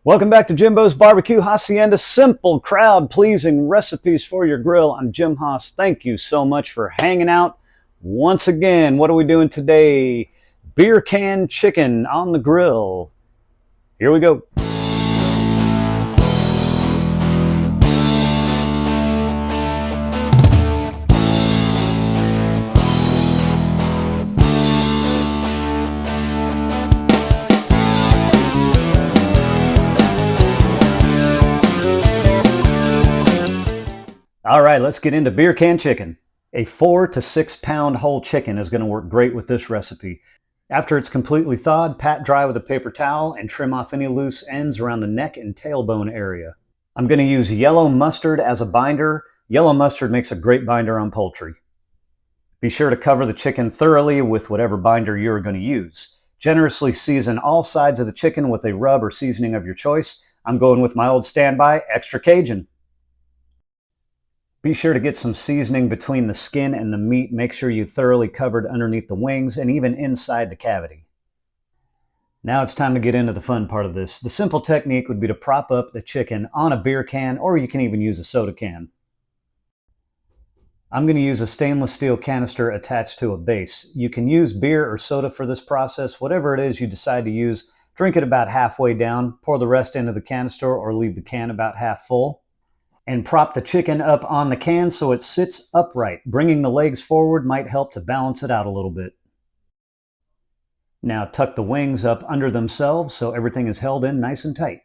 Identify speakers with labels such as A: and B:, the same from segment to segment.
A: Welcome back to Jimbo's Barbecue Hacienda. Simple, crowd-pleasing recipes for your grill. I'm Jim Haas. Thank you so much for hanging out. Once again, what are we doing today? Beer can chicken on the grill. Here we go. All right, let's get into beer can chicken. A 4 to 6 pound whole chicken is going to work great with this recipe. After it's completely thawed, pat dry with a paper towel and trim off any loose ends around the neck and tailbone area. I'm going to use yellow mustard as a binder. Yellow mustard makes a great binder on poultry. Be sure to cover the chicken thoroughly with whatever binder you're going to use. Generously season all sides of the chicken with a rub or seasoning of your choice. I'm going with my old standby, extra Cajun. Be sure to get some seasoning between the skin and the meat. Make sure you thoroughly covered underneath the wings and even inside the cavity. Now it's time to get into the fun part of this. The simple technique would be to prop up the chicken on a beer can, or you can even use a soda can. I'm going to use a stainless steel canister attached to a base. You can use beer or soda for this process. Whatever it is you decide to use, drink it about halfway down, pour the rest into the canister, or leave the can about half full. And prop the chicken up on the can so it sits upright. Bringing the legs forward might help to balance it out a little bit. Now tuck the wings up under themselves so everything is held in nice and tight.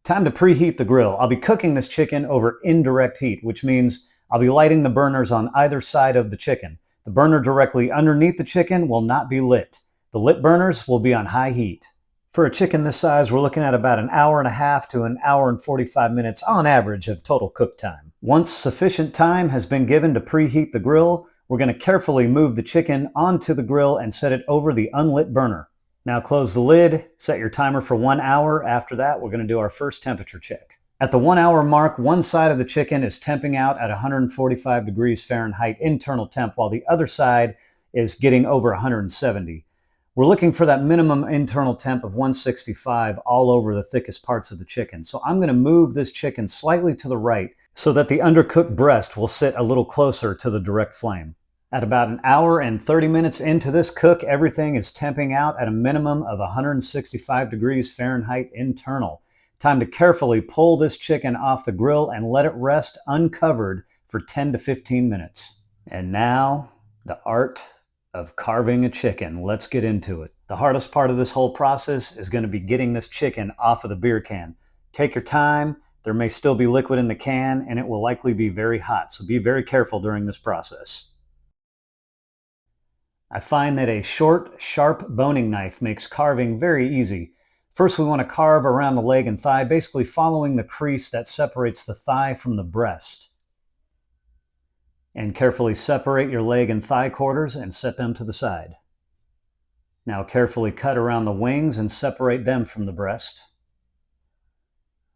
A: Time to preheat the grill. I'll be cooking this chicken over indirect heat, which means I'll be lighting the burners on either side of the chicken. The burner directly underneath the chicken will not be lit. The lit burners will be on high heat. For a chicken this size, we're looking at about an hour and a half to an hour and 45 minutes on average of total cook time. Once sufficient time has been given to preheat the grill, we're going to carefully move the chicken onto the grill and set it over the unlit burner. Now close the lid, set your timer for 1 hour. After that, we're going to do our first temperature check. At the 1 hour mark, one side of the chicken is temping out at 145 degrees Fahrenheit internal temp, while the other side is getting over 170. We're looking for that minimum internal temp of 165 all over the thickest parts of the chicken. So I'm going to move this chicken slightly to the right so that the undercooked breast will sit a little closer to the direct flame. At about an hour and 30 minutes into this cook, everything is temping out at a minimum of 165 degrees Fahrenheit internal. Time to carefully pull this chicken off the grill and let it rest uncovered for 10 to 15 minutes. And now, the art of carving a chicken. Let's get into it. The hardest part of this whole process is going to be getting this chicken off of the beer can. Take your time. There may still be liquid in the can and it will likely be very hot, so be very careful during this process. I find that a short, sharp boning knife makes carving very easy. First, we want to carve around the leg and thigh, basically following the crease that separates the thigh from the breast. And carefully separate your leg and thigh quarters and set them to the side. Now carefully cut around the wings and separate them from the breast.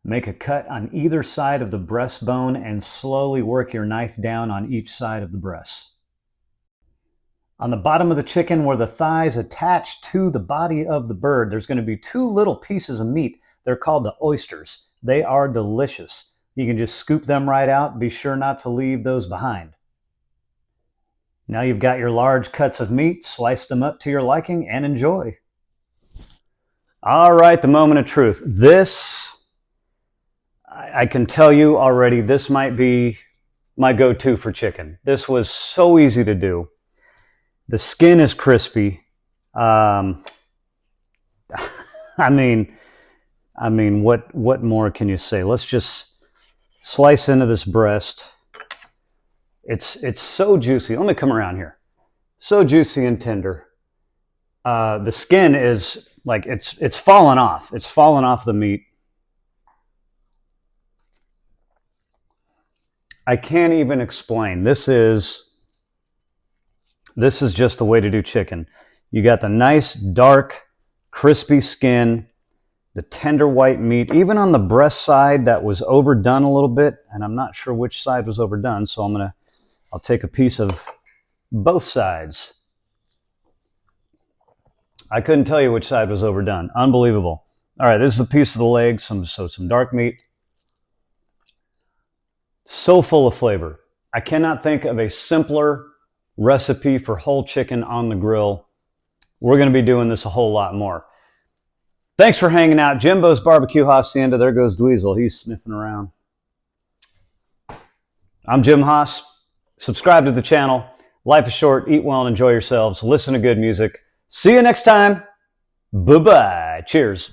A: Make a cut on either side of the breastbone and slowly work your knife down on each side of the breast. On the bottom of the chicken, where the thighs attach to the body of the bird, there's going to be two little pieces of meat. They're called the oysters. They are delicious. You can just scoop them right out. Be sure not to leave those behind. Now you've got your large cuts of meat, slice them up to your liking and enjoy. All right, the moment of truth. This, I can tell you already, this might be my go-to for chicken. This was so easy to do. The skin is crispy. I mean, what more can you say? Let's just slice into this breast. It's so juicy. Let me come around here. So juicy and tender. The skin is like it's fallen off. It's fallen off the meat. I can't even explain. This is just the way to do chicken. You got the nice, dark, crispy skin, the tender white meat, even on the breast side that was overdone a little bit, and I'm not sure which side was overdone, so I'll take a piece of both sides. I couldn't tell you which side was overdone. Unbelievable. All right, this is a piece of the leg, some dark meat. So full of flavor. I cannot think of a simpler recipe for whole chicken on the grill. We're going to be doing this a whole lot more. Thanks for hanging out. Jimbo's Barbecue Hacienda. There goes Dweezil. He's sniffing around. I'm Jim Haas. Subscribe to the channel. Life is short. Eat well and enjoy yourselves. Listen to good music. See you next time. Bye-bye. Cheers.